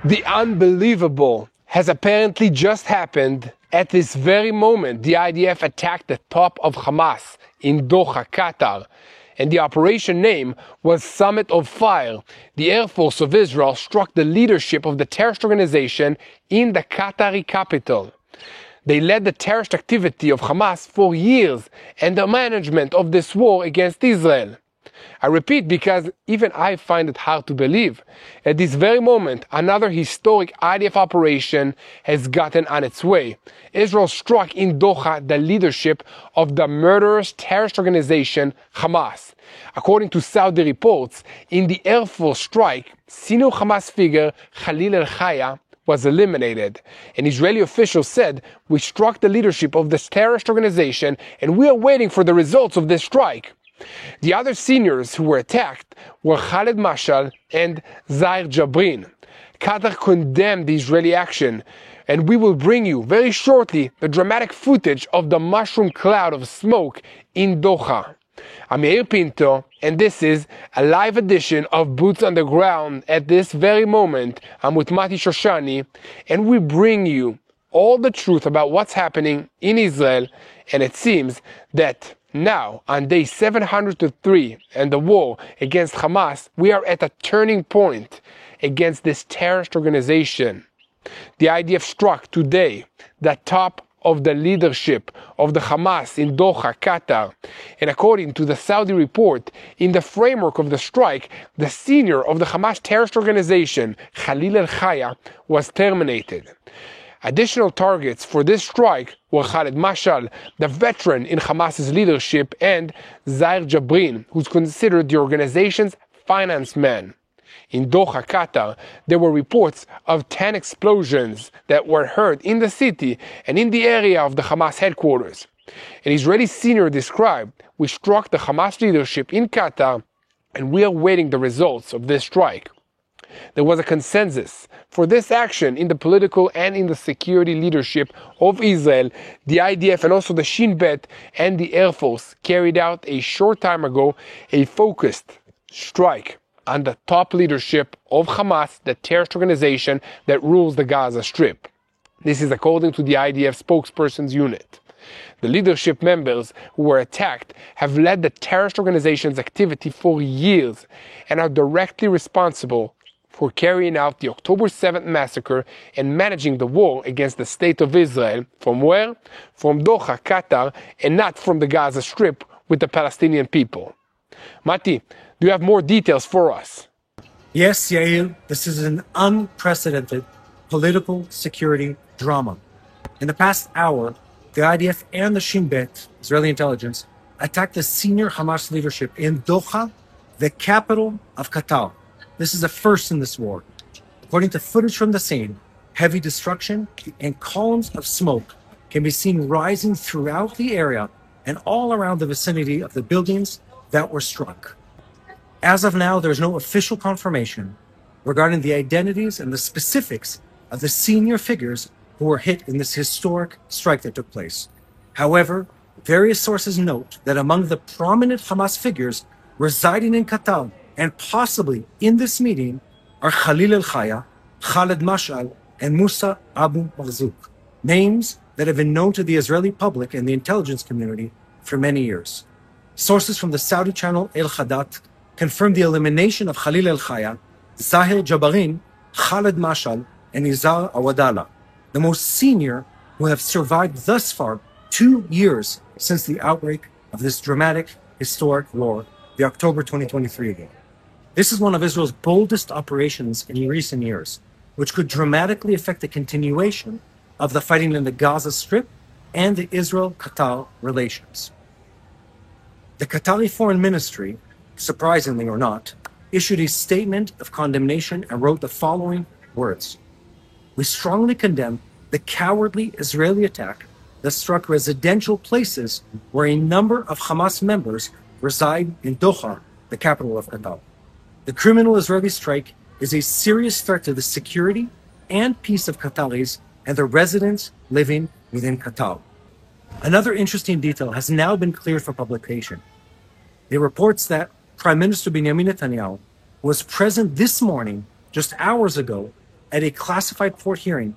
The unbelievable has apparently just happened. At this very moment, the IDF attacked the top of Hamas in Doha, Qatar, and the operation name was Summit of Fire. The Air Force of Israel struck the leadership of the terrorist organization in the Qatari capital. They led the terrorist activity of Hamas for years and the management of this war against Israel. I repeat because even I find it hard to believe. At this very moment, another historic IDF operation has gotten on its way. Israel struck in Doha the leadership of the murderous terrorist organization Hamas. According to Saudi reports, in the Air Force strike, senior Hamas figure Khalil al-Hayya was eliminated. An Israeli official said, "We struck the leadership of this terrorist organization and we are waiting for the results of this strike." The other seniors who were attacked were Khalid Mashal and Zair Jabrin. Qatar condemned the Israeli action, and we will bring you very shortly the dramatic footage of the mushroom cloud of smoke in Doha. I'm Yair Pinto, and this is a live edition of Boots on the Ground. At this very moment, I'm with Mati Shoshani, and we bring you all the truth about what's happening in Israel, and it seems that now, on day 703 and the war against Hamas, we are at a turning point against this terrorist organization. The IDF struck today the top of the leadership of the Hamas in Doha, Qatar. And according to the Saudi report, in the framework of the strike, the senior of the Hamas terrorist organization, Khalil al-Hayya, was terminated. Additional targets for this strike were Khalid Mashal, the veteran in Hamas's leadership, and Zair Jabrin, who's considered the organization's finance man. In Doha, Qatar, there were reports of 10 explosions that were heard in the city and in the area of the Hamas headquarters. An Israeli senior described, "We struck the Hamas leadership in Qatar and we are waiting the results of this strike." There was a consensus for this action in the political and in the security leadership of Israel. The IDF and also the Shin Bet and the Air Force carried out a short time ago a focused strike on the top leadership of Hamas, the terrorist organization that rules the Gaza Strip. This is according to the IDF spokesperson's unit. The leadership members who were attacked have led the terrorist organization's activity for years and are directly responsible for carrying out the October 7th massacre and managing the war against the state of Israel. From where? From Doha, Qatar, and not from the Gaza Strip with the Palestinian people. Mati, do you have more details for us? Yes, Yair, this is an unprecedented political security drama. In the past hour, the IDF and the Shin Bet, Israeli intelligence, attacked the senior Hamas leadership in Doha, the capital of Qatar. This is a first in this war. According to footage from the scene, heavy destruction and columns of smoke can be seen rising throughout the area and all around the vicinity of the buildings that were struck. As of now, there is no official confirmation regarding the identities and the specifics of the senior figures who were hit in this historic strike that took place. However, various sources note that among the prominent Hamas figures residing in Qatar and possibly in this meeting are Khalil al-Hayya, Khalid Mashal, and Musa Abu Marzouk, names that have been known to the Israeli public and the intelligence community for many years. Sources from the Saudi channel Al-Hadat confirmed the elimination of Khalil al-Hayya, Zair Jabrin, Khalid Mashal, and Izar Awadallah, the most senior who have survived thus far 2 years since the outbreak of this dramatic, historic war, the October 2023 war. This is one of Israel's boldest operations in recent years, which could dramatically affect the continuation of the fighting in the Gaza Strip and the Israel-Qatar relations. The Qatari Foreign Ministry, surprisingly or not, issued a statement of condemnation and wrote the following words: "We strongly condemn the cowardly Israeli attack that struck residential places where a number of Hamas members reside in Doha, the capital of Qatar. The criminal Israeli strike is a serious threat to the security and peace of Qataris and the residents living within Qatar." Another interesting detail has now been cleared for publication. It reports that Prime Minister Benjamin Netanyahu was present this morning, just hours ago, at a classified court hearing,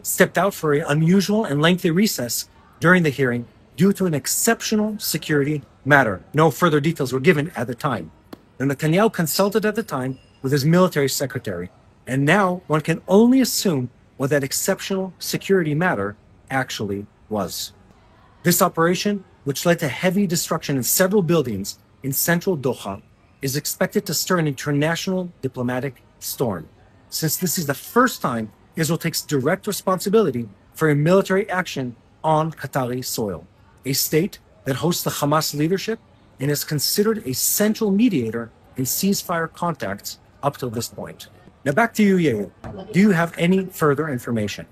stepped out for an unusual and lengthy recess during the hearing due to an exceptional security matter. No further details were given at the time. And Netanyahu consulted at the time with his military secretary. And now one can only assume what that exceptional security matter actually was. This operation, which led to heavy destruction in several buildings in central Doha, is expected to stir an international diplomatic storm, since this is the first time Israel takes direct responsibility for a military action on Qatari soil, a state that hosts the Hamas leadership and is considered a central mediator in ceasefire contacts up till this point. Now back to you, Yair. Do you have any further information?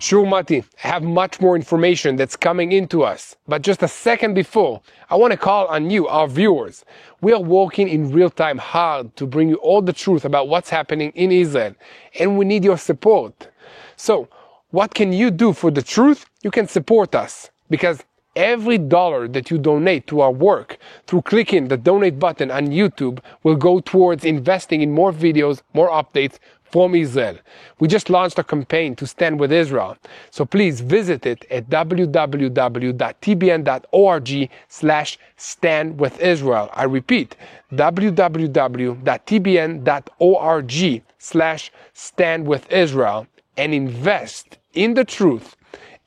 Sure, Mati. I have much more information that's coming into us. But just a second before, I want to call on you, our viewers. We are working in real time hard to bring you all the truth about what's happening in Israel. And we need your support. So, what can you do for the truth? You can support us. Because every dollar that you donate to our work through clicking the donate button on YouTube will go towards investing in more videos, more updates from Israel. We just launched a campaign to stand with Israel. So please visit it at www.tbn.org/standwithisrael. I repeat, www.tbn.org/standwithisrael and invest in the truth.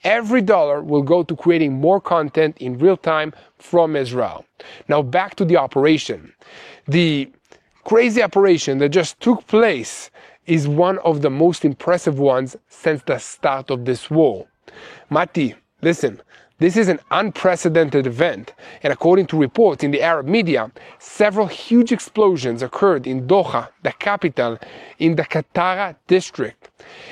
Every dollar will go to creating more content in real time from Israel. Now back to the operation. The crazy operation that just took place is one of the most impressive ones since the start of this war. Mati, listen, this is an unprecedented event, and according to reports in the Arab media, several huge explosions occurred in Doha, the capital, in the Qatar district.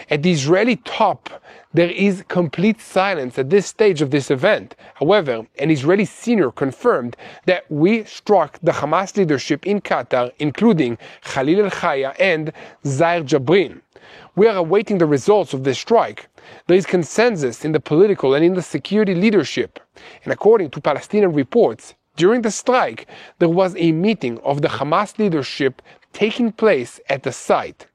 At the Israeli top, there is complete silence at this stage of this event. However, an Israeli senior confirmed that we struck the Hamas leadership in Qatar, including Khalil al-Hayya and Zair Jabrin. We are awaiting the results of this strike. There is consensus in the political and in the security leadership. And according to Palestinian reports, during the strike, there was a meeting of the Hamas leadership taking place at the site.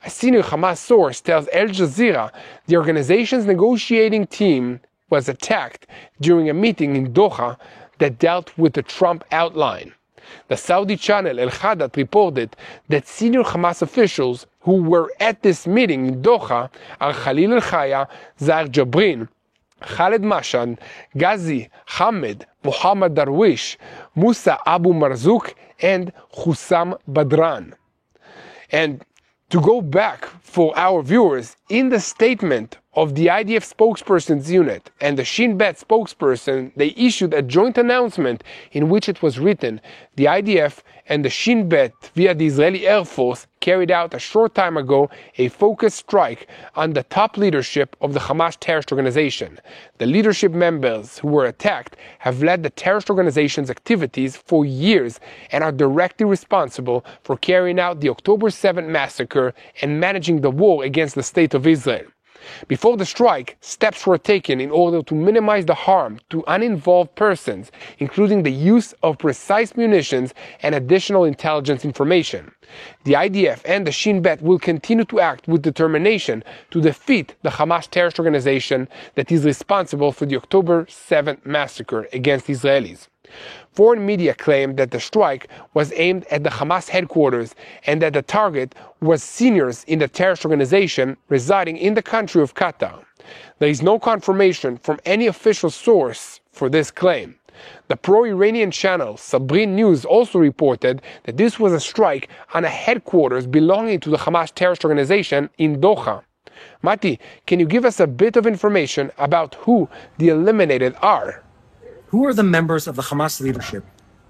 A senior Hamas source tells Al Jazeera the organization's negotiating team was attacked during a meeting in Doha that dealt with the Trump outline. The Saudi channel al-Hayya reported that senior Hamas officials who were at this meeting in Doha are Khalil al-Hayya, Zair Jabrin, Khaled Mashad, Ghazi Hamed, Muhammad Darwish, Musa Abu Marzouk, and Hussam Badran. And to go back for our viewers, in the statement of the IDF spokesperson's unit and the Shin Bet spokesperson, they issued a joint announcement in which it was written, the IDF and the Shin Bet via the Israeli Air Force carried out a short time ago a focused strike on the top leadership of the Hamas terrorist organization. The leadership members who were attacked have led the terrorist organization's activities for years and are directly responsible for carrying out the October 7th massacre and managing the war against the State of Israel. Before the strike, steps were taken in order to minimize the harm to uninvolved persons, including the use of precise munitions and additional intelligence information. The IDF and the Shin Bet will continue to act with determination to defeat the Hamas terrorist organization that is responsible for the October 7th massacre against Israelis. Foreign media claimed that the strike was aimed at the Hamas headquarters and that the target was seniors in the terrorist organization residing in the country of Qatar. There is no confirmation from any official source for this claim. The pro-Iranian channel Sabrin News also reported that this was a strike on a headquarters belonging to the Hamas terrorist organization in Doha. Mati, can you give us a bit of information about who the eliminated are? Who are the members of the Hamas leadership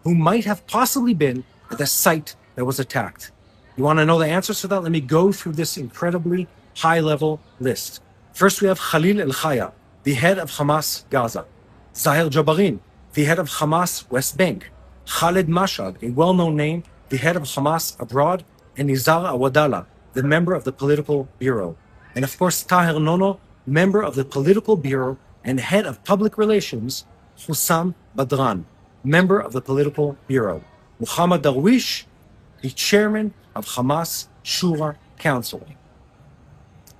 who might have possibly been at the site that was attacked? You want to know the answers to that? Let me go through this incredibly high-level list. First, we have Khalil al-Hayya, the head of Hamas Gaza. Zair Jabrin, the head of Hamas West Bank. Khaled Mashad, a well-known name, the head of Hamas abroad. And Nizar Awadallah, the member of the political bureau. And of course, Taher Nono, member of the political bureau and head of public relations, Hussam Badran, member of the political bureau. Muhammad Darwish, the chairman of Hamas Shura Council.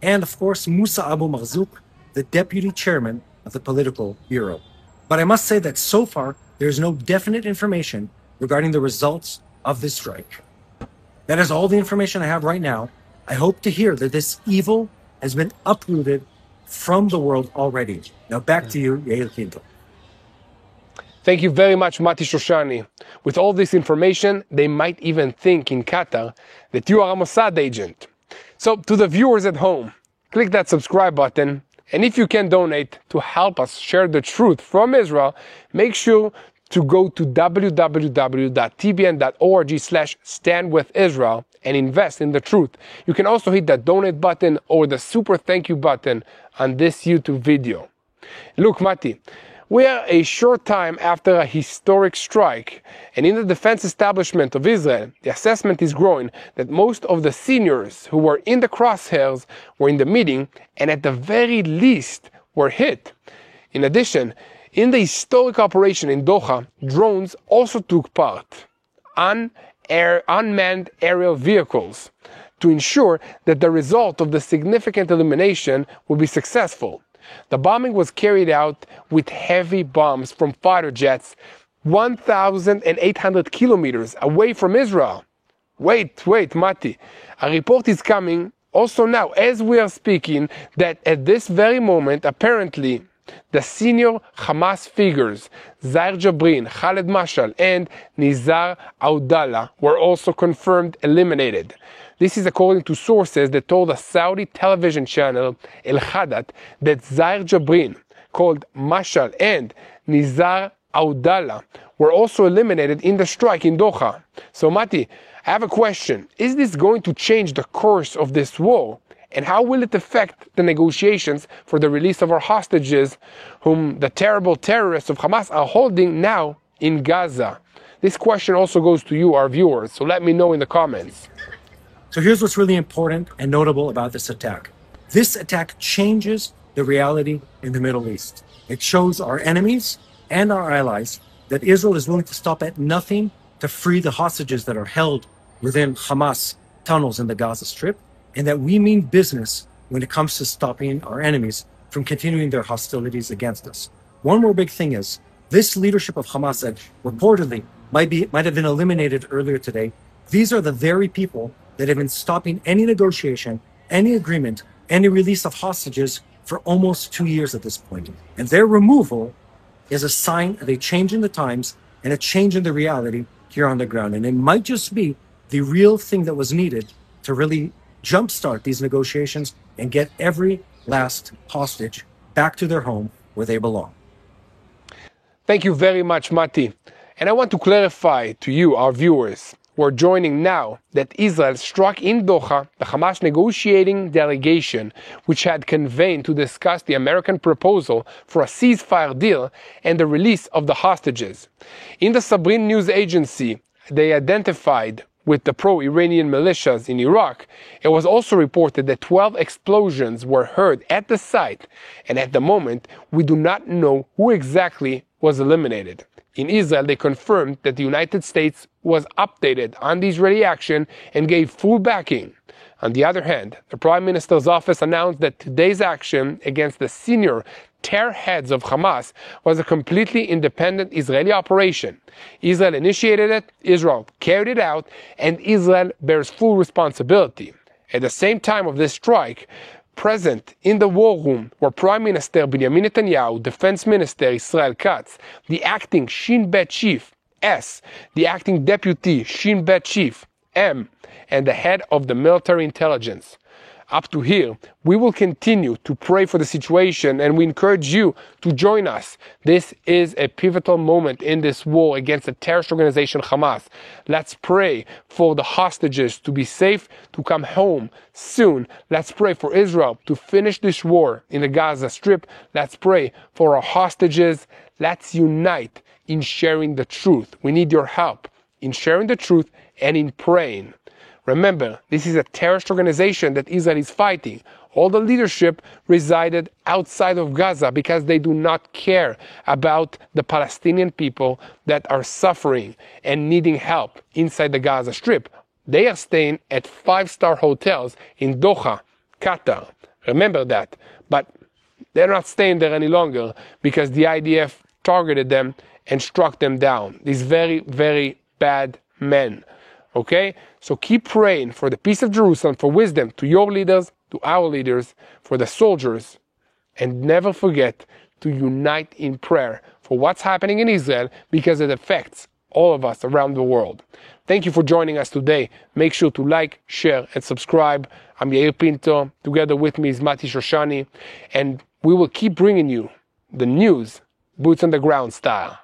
and of course Musa Abu Marzouk, the deputy chairman of the Political Bureau. But I must say that so far, there is no definite information regarding the results of this strike. That is all the information I have right now. I hope to hear that this evil has been uprooted from the world already. Now back to you, Yair Quinto. Thank you very much, Mati Shoshani. With all this information, they might even think in Qatar that you are a Mossad agent. So to the viewers at home, click that subscribe button. And if you can donate to help us share the truth from Israel, make sure to go to www.tbn.org/standwithisrael and invest in the truth. You can also hit that donate button or the super thank you button on this YouTube video. Look, Mati, we are a short time after a historic strike, and in the defense establishment of Israel, the assessment is growing that most of the seniors who were in the crosshairs were in the meeting and at the very least were hit. In addition, in the historic operation in Doha, drones also took part, unmanned aerial vehicles, to ensure that the result of the significant elimination will be successful. The bombing was carried out with heavy bombs from fighter jets 1,800 kilometers away from Israel. Wait, Mati. A report is coming also now, as we are speaking, that at this very moment, apparently, the senior Hamas figures, Zair Jabrin, Khalid Mashal, and Nizar Audallah were also confirmed eliminated. This is according to sources that told a Saudi television channel, al-Hayya, that Zair Jabrin, called Mashal, and Nizar Audallah were also eliminated in the strike in Doha. So Mati, I have a question. Is this going to change the course of this war? And how will it affect the negotiations for the release of our hostages, whom the terrible terrorists of Hamas are holding now in Gaza? This question also goes to you, our viewers, so let me know in the comments. So here's what's really important and notable about this attack. This attack changes the reality in the Middle East. It shows our enemies and our allies that Israel is willing to stop at nothing to free the hostages that are held within Hamas tunnels in the Gaza Strip, and that we mean business when it comes to stopping our enemies from continuing their hostilities against us. One more big thing is, this leadership of Hamas that reportedly might have been eliminated earlier today, these are the very people that have been stopping any negotiation, any agreement, any release of hostages for almost 2 years at this point. And their removal is a sign of a change in the times and a change in the reality here on the ground. And it might just be the real thing that was needed to really jumpstart these negotiations and get every last hostage back to their home where they belong. Thank you very much, Mati. And I want to clarify to you, our viewers, who are joining now, that Israel struck in Doha the Hamas negotiating delegation, which had convened to discuss the American proposal for a ceasefire deal and the release of the hostages. In the Sabrin news agency, they identified with the pro-Iranian militias in Iraq. It was also reported that 12 explosions were heard at the site, and at the moment, we do not know who exactly was eliminated. In Israel, they confirmed that the United States was updated on the Israeli action and gave full backing. On the other hand, the Prime Minister's office announced that today's action against the senior terror heads of Hamas was a completely independent Israeli operation. Israel initiated it, Israel carried it out, and Israel bears full responsibility. At the same time of this strike, present in the war room were Prime Minister Benjamin Netanyahu, Defense Minister Israel Katz, the acting Shin Bet Chief S, the acting Deputy Shin Bet Chief M, and the head of the military intelligence. Up to here, we will continue to pray for the situation, and we encourage you to join us. This is a pivotal moment in this war against the terrorist organization Hamas. Let's pray for the hostages to be safe, to come home soon. Let's pray for Israel to finish this war in the Gaza Strip. Let's pray for our hostages. Let's unite in sharing the truth. We need your help in sharing the truth and in praying. Remember, this is a terrorist organization that Israel is fighting. All the leadership resided outside of Gaza because they do not care about the Palestinian people that are suffering and needing help inside the Gaza Strip. They are staying at 5-star hotels in Doha, Qatar. Remember that. But they're not staying there any longer because the IDF targeted them and struck them down. These very, very bad men. Okay? So keep praying for the peace of Jerusalem, for wisdom to your leaders, to our leaders, for the soldiers. And never forget to unite in prayer for what's happening in Israel because it affects all of us around the world. Thank you for joining us today. Make sure to like, share, and subscribe. I'm Yair Pinto. Together with me is Mati Shoshani. And we will keep bringing you the news, boots on the ground style.